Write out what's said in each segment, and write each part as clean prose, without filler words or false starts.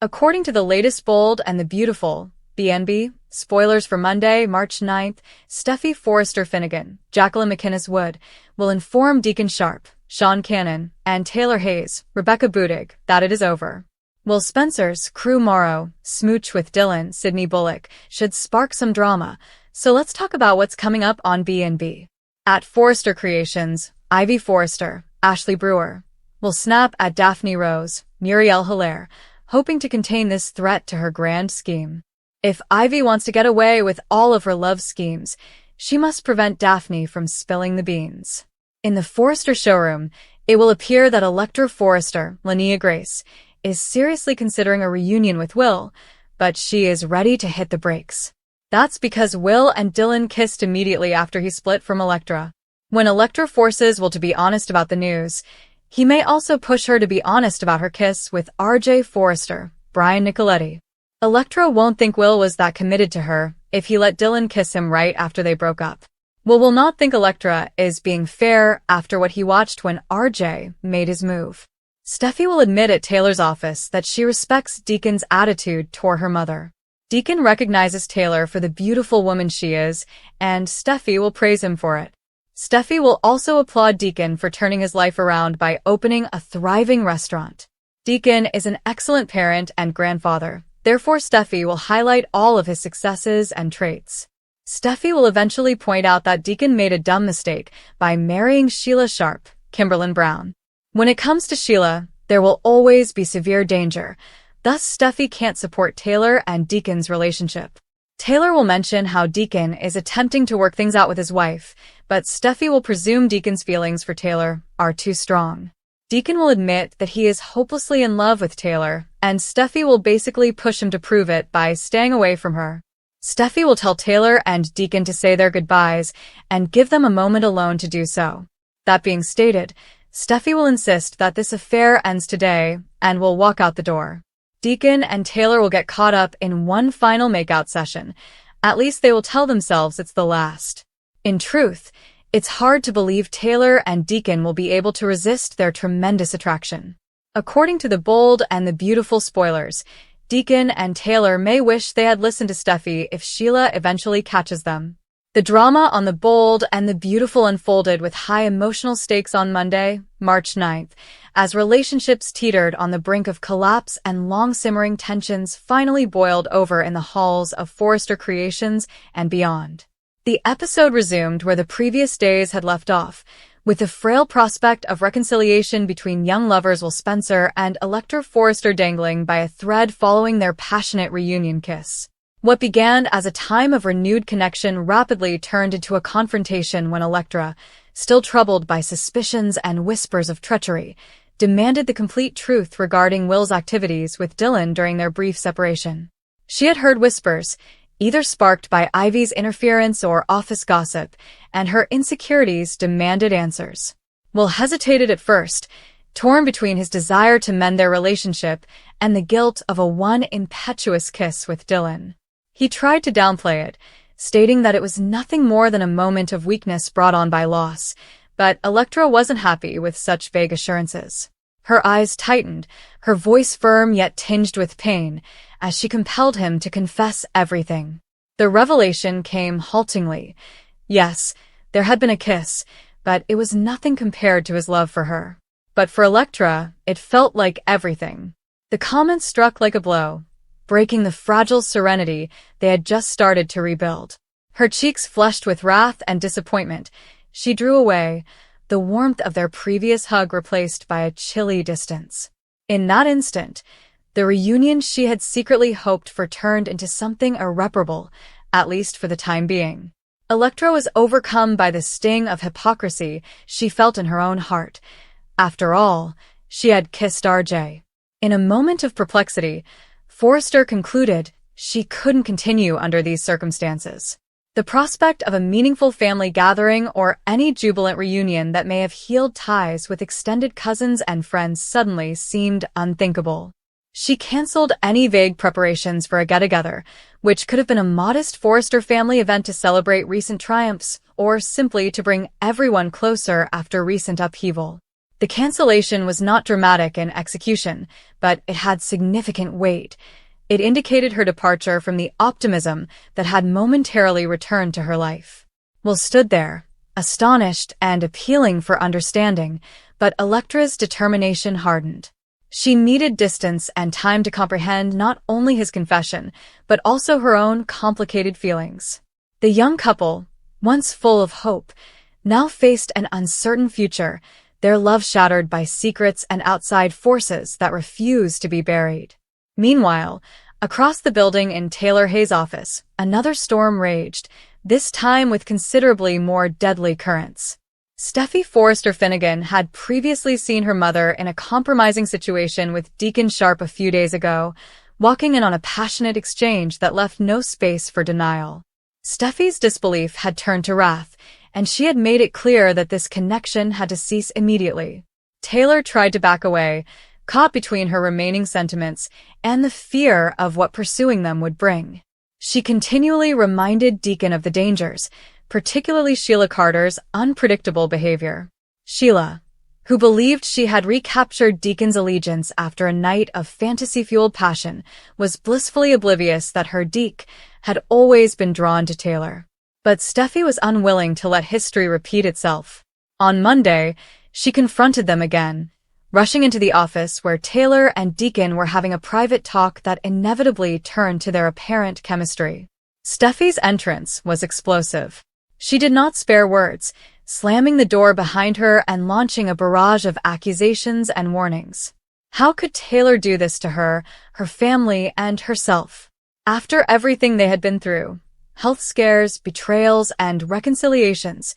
According to the latest Bold and the Beautiful, BNB, spoilers for Monday, March 9th, Steffi Forrester Finnegan, Jacqueline McInnes Wood, will inform Deacon Sharp, Sean Cannon, and Taylor Hayes, Rebecca Budig, that it is over. Will Spencer's Crew Morrow smooch with Dylan, Sydney Bullock, should spark some drama, so let's talk about what's coming up on BNB. At Forrester Creations, Ivy Forrester, Ashley Brewer, will snap at Daphne Rose, Muriel Hilaire, hoping to contain this threat to her grand scheme. If Ivy wants to get away with all of her love schemes, she must prevent Daphne from spilling the beans. In the Forrester showroom, it will appear that ELECTRA Forrester, Linnea Grace, is seriously considering a reunion with Will, but she is ready to hit the brakes. That's because Will and Dylan kissed immediately after he split from ELECTRA. When ELECTRA forces Will to be honest about the news, he may also push her to be honest about her kiss with RJ Forrester, Brian Nicoletti. ELECTRA won't think Will was that committed to her if he let Dylan kiss him right after they broke up. Will not think ELECTRA is being fair after what he watched when RJ made his move. Steffi will admit at Taylor's office that she respects Deacon's attitude toward her mother. Deacon recognizes Taylor for the beautiful woman she is, and Steffi will praise him for it. Steffi will also applaud Deacon for turning his life around by opening a thriving restaurant. Deacon is an excellent parent and grandfather, therefore Steffi will highlight all of his successes and traits. Steffi will eventually point out that Deacon made a dumb mistake by marrying Sheila Sharp, Kimberlyn Brown. When it comes to Sheila, there will always be severe danger, thus Steffi can't support Taylor and Deacon's relationship. Taylor will mention how Deacon is attempting to work things out with his wife, but Steffi will presume Deacon's feelings for Taylor are too strong. Deacon will admit that he is hopelessly in love with Taylor, and Steffi will basically push him to prove it by staying away from her. Steffi will tell Taylor and Deacon to say their goodbyes and give them a moment alone to do so. That being stated, Steffi will insist that this affair ends today and will walk out the door. Deacon and Taylor will get caught up in one final makeout session. At least they will tell themselves it's the last. In truth, it's hard to believe Taylor and Deacon will be able to resist their tremendous attraction. According to the Bold and the Beautiful spoilers, Deacon and Taylor may wish they had listened to Steffi if Sheila eventually catches them. The drama on the Bold and the Beautiful unfolded with high emotional stakes on Monday, March 9th, as relationships teetered on the brink of collapse and long-simmering tensions finally boiled over in the halls of Forrester Creations and beyond. The episode resumed where the previous days had left off, with the frail prospect of reconciliation between young lovers Will Spencer and ELECTRA Forrester dangling by a thread following their passionate reunion kiss. What began as a time of renewed connection rapidly turned into a confrontation when ELECTRA, still troubled by suspicions and whispers of treachery, demanded the complete truth regarding Will's activities with Dylan during their brief separation. She had heard whispers, either sparked by Ivy's interference or office gossip, and her insecurities demanded answers. Will hesitated at first, torn between his desire to mend their relationship and the guilt of a one impetuous kiss with Dylan. He tried to downplay it, stating that it was nothing more than a moment of weakness brought on by loss, but ELECTRA wasn't happy with such vague assurances. Her eyes tightened, her voice firm yet tinged with pain, as she compelled him to confess everything. The revelation came haltingly. Yes, there had been a kiss, but it was nothing compared to his love for her. But for ELECTRA, it felt like everything. The comment struck like a blow, breaking the fragile serenity they had just started to rebuild. Her cheeks flushed with wrath and disappointment, she drew away, the warmth of their previous hug replaced by a chilly distance. In that instant, the reunion she had secretly hoped for turned into something irreparable, at least for the time being. ELECTRA was overcome by the sting of hypocrisy she felt in her own heart. After all, she had kissed RJ. In a moment of perplexity, Forrester concluded she couldn't continue under these circumstances. The prospect of a meaningful family gathering or any jubilant reunion that may have healed ties with extended cousins and friends suddenly seemed unthinkable. She canceled any vague preparations for a get-together, which could have been a modest Forrester family event to celebrate recent triumphs or simply to bring everyone closer after recent upheaval. The cancellation was not dramatic in execution, but it had significant weight. It indicated her departure from the optimism that had momentarily returned to her life. Will stood there, astonished and appealing for understanding, but ELECTRA's determination hardened. She needed distance and time to comprehend not only his confession, but also her own complicated feelings. The young couple, once full of hope, now faced an uncertain future, their love shattered by secrets and outside forces that refused to be buried. Meanwhile, across the building in Taylor Hayes' office, another storm raged, this time with considerably more deadly currents. Steffi Forrester Finnegan had previously seen her mother in a compromising situation with Deacon Sharp a few days ago, walking in on a passionate exchange that left no space for denial. Steffi's disbelief had turned to wrath, and she had made it clear that this connection had to cease immediately. Taylor tried to back away, caught between her remaining sentiments and the fear of what pursuing them would bring. She continually reminded Deacon of the dangers, particularly Sheila Carter's unpredictable behavior. Sheila, who believed she had recaptured Deacon's allegiance after a night of fantasy-fueled passion, was blissfully oblivious that her Deke had always been drawn to Taylor. But Steffi was unwilling to let history repeat itself. On Monday, she confronted them again, rushing into the office where Taylor and Deacon were having a private talk that inevitably turned to their apparent chemistry. Steffi's entrance was explosive. She did not spare words, slamming the door behind her and launching a barrage of accusations and warnings. How could Taylor do this to her, her family, and herself? After everything they had been through, health scares, betrayals, and reconciliations,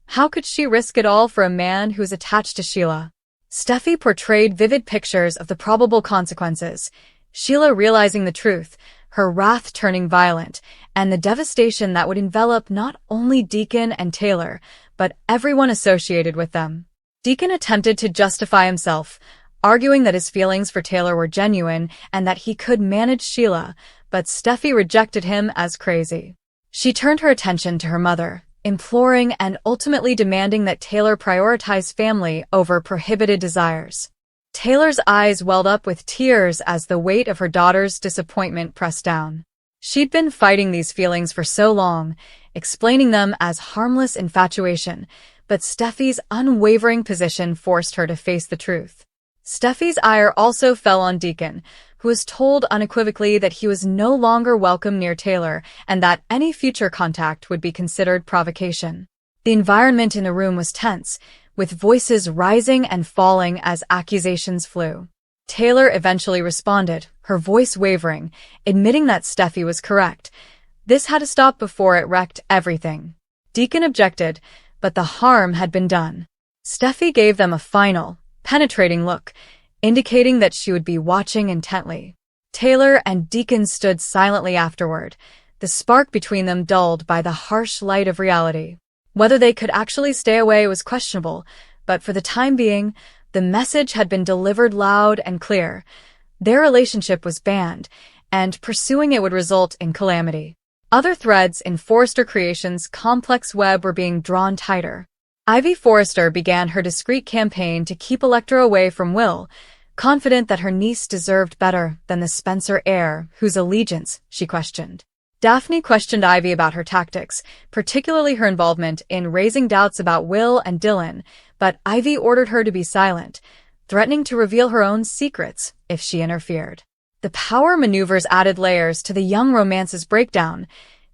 how could she risk it all for a man who was attached to Sheila? Steffi portrayed vivid pictures of the probable consequences, Sheila realizing the truth, her wrath turning violent, and the devastation that would envelop not only Deacon and Taylor, but everyone associated with them. Deacon attempted to justify himself, arguing that his feelings for Taylor were genuine and that he could manage Sheila, but Steffi rejected him as crazy. She turned her attention to her mother, imploring and ultimately demanding that Taylor prioritize family over prohibited desires. Taylor's eyes welled up with tears as the weight of her daughter's disappointment pressed down. She'd been fighting these feelings for so long, explaining them as harmless infatuation, but Steffi's unwavering position forced her to face the truth. Steffi's ire also fell on Deacon, who was told unequivocally that he was no longer welcome near Taylor and that any future contact would be considered provocation. The environment in the room was tense, with voices rising and falling as accusations flew. Taylor eventually responded, her voice wavering, admitting that Steffi was correct. This had to stop before it wrecked everything. Deacon objected, but the harm had been done. Steffi gave them a final, penetrating look, indicating that she would be watching intently. Taylor and Deacon stood silently afterward, the spark between them dulled by the harsh light of reality. Whether they could actually stay away was questionable, but for the time being, the message had been delivered loud and clear. Their relationship was banned, and pursuing it would result in calamity. Other threads in Forrester Creations' complex web were being drawn tighter. Ivy Forrester began her discreet campaign to keep ELECTRA away from Will, confident that her niece deserved better than the Spencer heir, whose allegiance she questioned. Daphne questioned Ivy about her tactics, particularly her involvement in raising doubts about Will and Dylan, but Ivy ordered her to be silent, threatening to reveal her own secrets if she interfered. The power maneuvers added layers to the young romance's breakdown,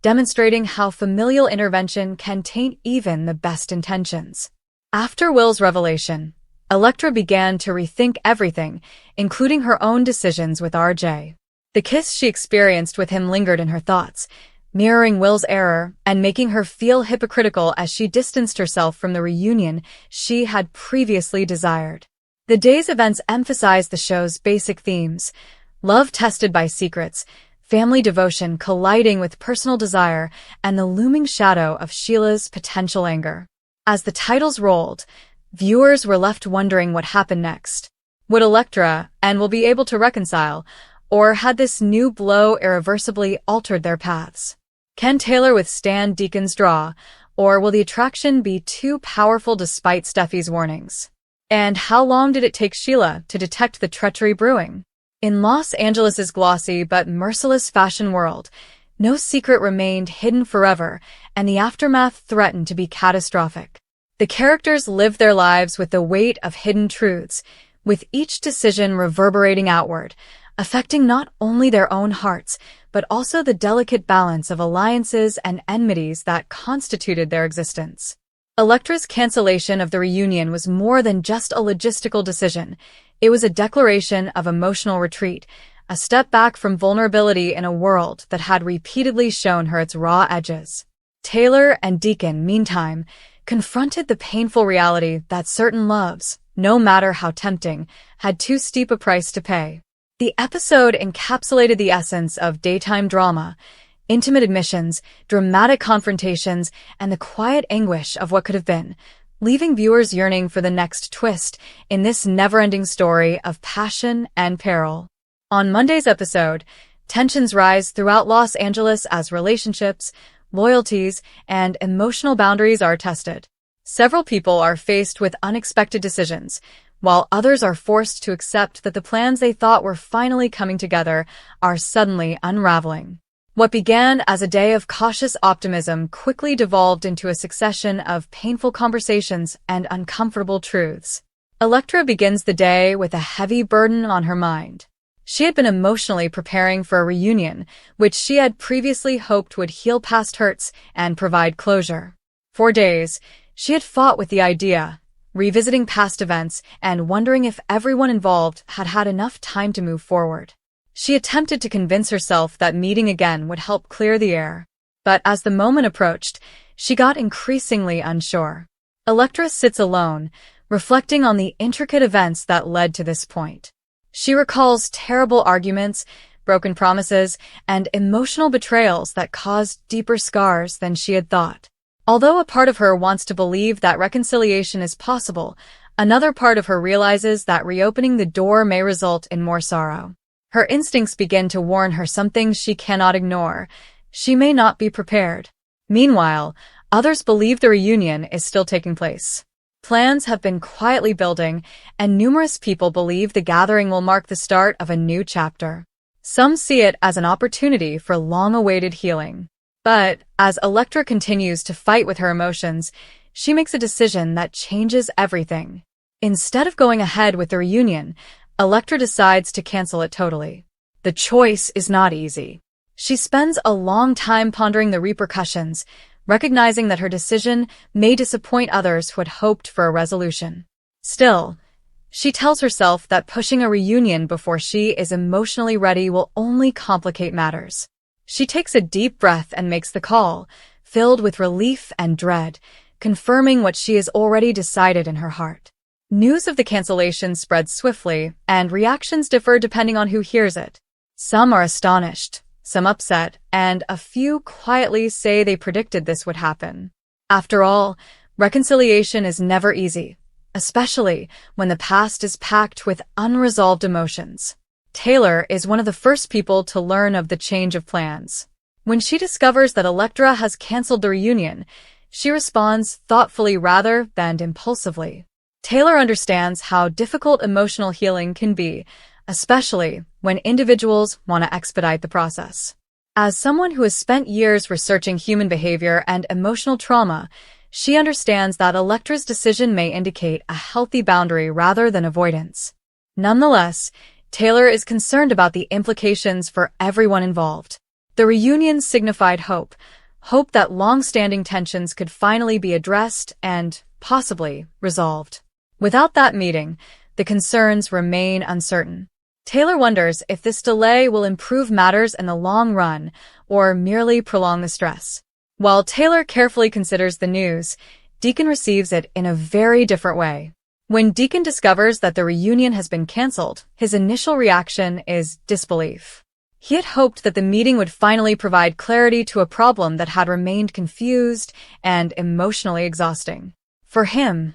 demonstrating how familial intervention can taint even the best intentions. After Will's revelation, ELECTRA began to rethink everything, including her own decisions with RJ. The kiss she experienced with him lingered in her thoughts, mirroring Will's error and making her feel hypocritical as she distanced herself from the reunion she had previously desired. The day's events emphasized the show's basic themes: love tested by secrets, family devotion colliding with personal desire, and the looming shadow of Sheila's potential anger. As the titles rolled, viewers were left wondering what happened next. Would ELECTRA and Will be able to reconcile, or had this new blow irreversibly altered their paths? Can Taylor withstand Deacon's draw, or will the attraction be too powerful despite Steffi's warnings? And how long did it take Sheila to detect the treachery brewing? In Los Angeles's glossy but merciless fashion world, no secret remained hidden forever, and the aftermath threatened to be catastrophic. The characters lived their lives with the weight of hidden truths, with each decision reverberating outward, affecting not only their own hearts, but also the delicate balance of alliances and enmities that constituted their existence. ELECTRA's cancellation of the reunion was more than just a logistical decision. It was a declaration of emotional retreat, a step back from vulnerability in a world that had repeatedly shown her its raw edges. Taylor and Deacon, meantime, confronted the painful reality that certain loves, no matter how tempting, had too steep a price to pay. The episode encapsulated the essence of daytime drama, intimate admissions, dramatic confrontations, and the quiet anguish of what could have been, leaving viewers yearning for the next twist in this never-ending story of passion and peril. On Monday's episode, tensions rise throughout Los Angeles as relationships, loyalties, and emotional boundaries are tested. Several people are faced with unexpected decisions, while others are forced to accept that the plans they thought were finally coming together are suddenly unraveling. What began as a day of cautious optimism quickly devolved into a succession of painful conversations and uncomfortable truths. ELECTRA begins the day with a heavy burden on her mind. She had been emotionally preparing for a reunion, which she had previously hoped would heal past hurts and provide closure. For days, she had fought with the idea, revisiting past events and wondering if everyone involved had had enough time to move forward. She attempted to convince herself that meeting again would help clear the air. But as the moment approached, she got increasingly unsure. ELECTRA sits alone, reflecting on the intricate events that led to this point. She recalls terrible arguments, broken promises, and emotional betrayals that caused deeper scars than she had thought. Although a part of her wants to believe that reconciliation is possible, another part of her realizes that reopening the door may result in more sorrow. Her instincts begin to warn her something she cannot ignore. She may not be prepared. Meanwhile, others believe the reunion is still taking place. Plans have been quietly building, and numerous people believe the gathering will mark the start of a new chapter. Some see it as an opportunity for long-awaited healing. But as ELECTRA continues to fight with her emotions, she makes a decision that changes everything. Instead of going ahead with the reunion, ELECTRA decides to cancel it totally. The choice is not easy. She spends a long time pondering the repercussions, recognizing that her decision may disappoint others who had hoped for a resolution. Still, she tells herself that pushing a reunion before she is emotionally ready will only complicate matters. She takes a deep breath and makes the call, filled with relief and dread, confirming what she has already decided in her heart. News of the cancellation spreads swiftly, and reactions differ depending on who hears it. Some are astonished, some upset, and a few quietly say they predicted this would happen. After all, reconciliation is never easy, especially when the past is packed with unresolved emotions. Taylor is one of the first people to learn of the change of plans. When she discovers that ELECTRA has canceled the reunion, she responds thoughtfully rather than impulsively. Taylor understands how difficult emotional healing can be, especially when individuals want to expedite the process. As someone who has spent years researching human behavior and emotional trauma, she understands that ELECTRA's decision may indicate a healthy boundary rather than avoidance. Nonetheless, Taylor is concerned about the implications for everyone involved. The reunion signified hope that long-standing tensions could finally be addressed and, possibly, resolved. Without that meeting, the concerns remain uncertain. Taylor wonders if this delay will improve matters in the long run or merely prolong the stress. While Taylor carefully considers the news, Deacon receives it in a very different way. When Deacon discovers that the reunion has been canceled, his initial reaction is disbelief. He had hoped that the meeting would finally provide clarity to a problem that had remained confused and emotionally exhausting. For him,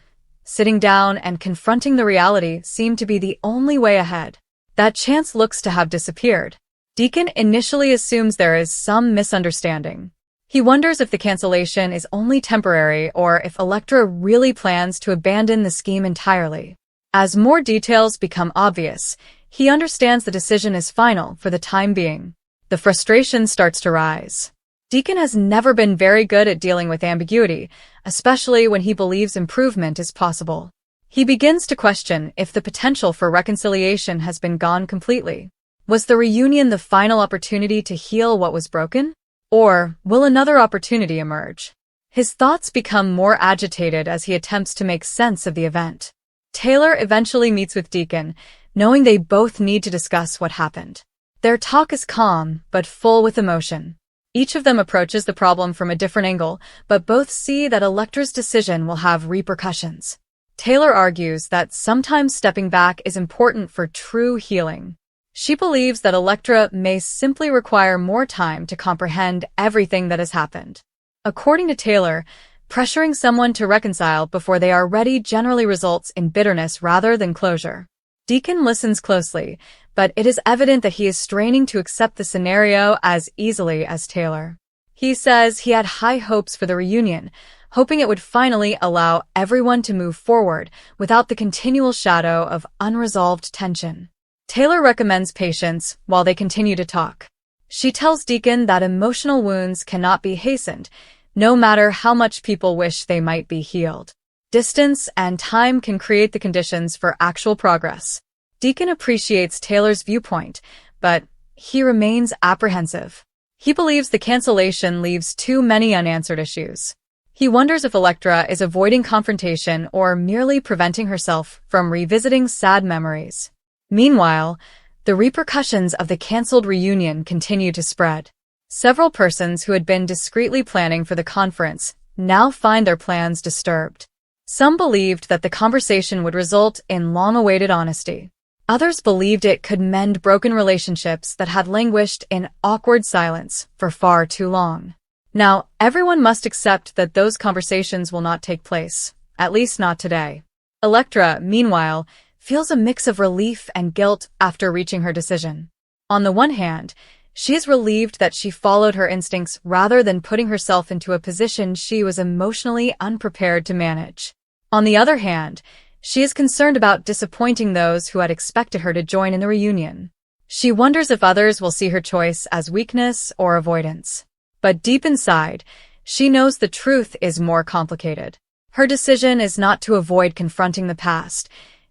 sitting down and confronting the reality seemed to be the only way ahead. That chance looks to have disappeared. Deacon initially assumes there is some misunderstanding. He wonders if the cancellation is only temporary or if ELECTRA really plans to abandon the scheme entirely. As more details become obvious, he understands the decision is final for the time being. The frustration starts to rise. Deacon has never been very good at dealing with ambiguity, especially when he believes improvement is possible. He begins to question if the potential for reconciliation has been gone completely. Was the reunion the final opportunity to heal what was broken? Or will another opportunity emerge? His thoughts become more agitated as he attempts to make sense of the event. Taylor eventually meets with Deacon, knowing they both need to discuss what happened. Their talk is calm, but full with emotion. Each of them approaches the problem from a different angle, but both see that ELECTRA's decision will have repercussions. Taylor argues that sometimes stepping back is important for true healing. She believes that ELECTRA may simply require more time to comprehend everything that has happened. According to Taylor, pressuring someone to reconcile before they are ready generally results in bitterness rather than closure. Deacon listens closely, but it is evident that he is straining to accept the scenario as easily as Taylor. He says he had high hopes for the reunion, hoping it would finally allow everyone to move forward without the continual shadow of unresolved tension. Taylor recommends patience while they continue to talk. She tells Deacon that emotional wounds cannot be hastened, no matter how much people wish they might be healed. Distance and time can create the conditions for actual progress. Deacon appreciates Taylor's viewpoint, but he remains apprehensive. He believes the cancellation leaves too many unanswered issues. He wonders if ELECTRA is avoiding confrontation or merely preventing herself from revisiting sad memories. Meanwhile, the repercussions of the cancelled reunion continue to spread. Several persons who had been discreetly planning for the conference now find their plans disturbed. Some believed that the conversation would result in long-awaited honesty. Others believed it could mend broken relationships that had languished in awkward silence for far too long. Now, everyone must accept that those conversations will not take place, at least not today. ELECTRA, meanwhile, feels a mix of relief and guilt after reaching her decision. On the one hand, she is relieved that she followed her instincts rather than putting herself into a position she was emotionally unprepared to manage. On the other hand, she is concerned about disappointing those who had expected her to join in the reunion. She wonders if others will see her choice as weakness or avoidance. But deep inside, she knows the truth is more complicated. Her decision is not to avoid confronting the past.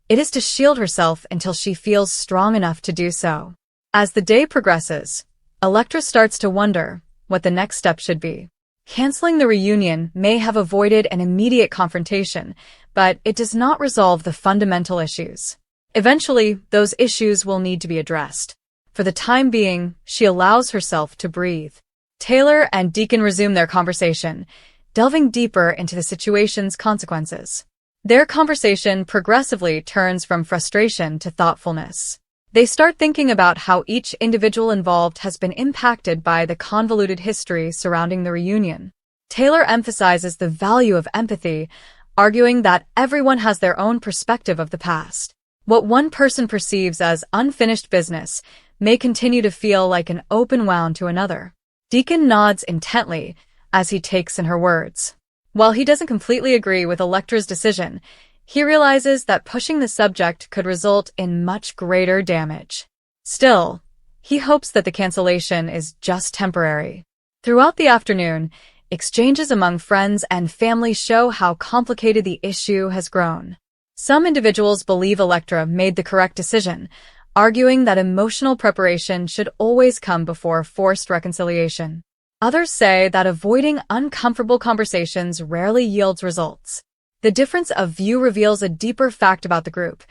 It is to shield herself until she feels strong enough to do so. As the day progresses, ELECTRA starts to wonder what the next step should be. Canceling the reunion may have avoided an immediate confrontation, but it does not resolve the fundamental issues. Eventually, those issues will need to be addressed. For the time being, she allows herself to breathe. Taylor and Deacon resume their conversation, delving deeper into the situation's consequences. Their conversation progressively turns from frustration to thoughtfulness. They start thinking about how each individual involved has been impacted by the convoluted history surrounding the reunion. Taylor emphasizes the value of empathy, arguing that everyone has their own perspective of the past. What one person perceives as unfinished business may continue to feel like an open wound to another. Deacon nods intently as he takes in her words. While he doesn't completely agree with ELECTRA's decision, he realizes that pushing the subject could result in much greater damage. Still, he hopes that the cancellation is just temporary. Throughout the afternoon, exchanges among friends and family show how complicated the issue has grown. Some individuals believe ELECTRA made the correct decision, arguing that emotional preparation should always come before forced reconciliation. Others say that avoiding uncomfortable conversations rarely yields results. The difference of view reveals a deeper fact about the group.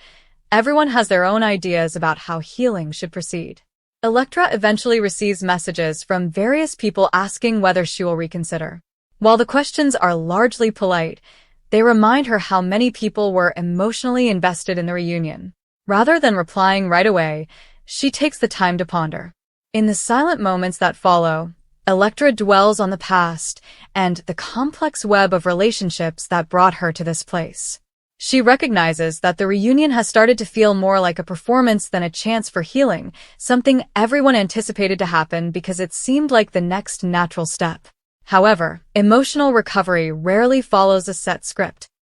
Everyone has their own ideas about how healing should proceed. ELECTRA eventually receives messages from various people asking whether she will reconsider. While the questions are largely polite, they remind her how many people were emotionally invested in the reunion. Rather than replying right away, she takes the time to ponder. In the silent moments that follow, ELECTRA dwells on the past and the complex web of relationships that brought her to this place. She recognizes that the reunion has started to feel more like a performance than a chance for healing, something everyone anticipated to happen because it seemed like the next natural step. However, emotional recovery rarely follows a set script.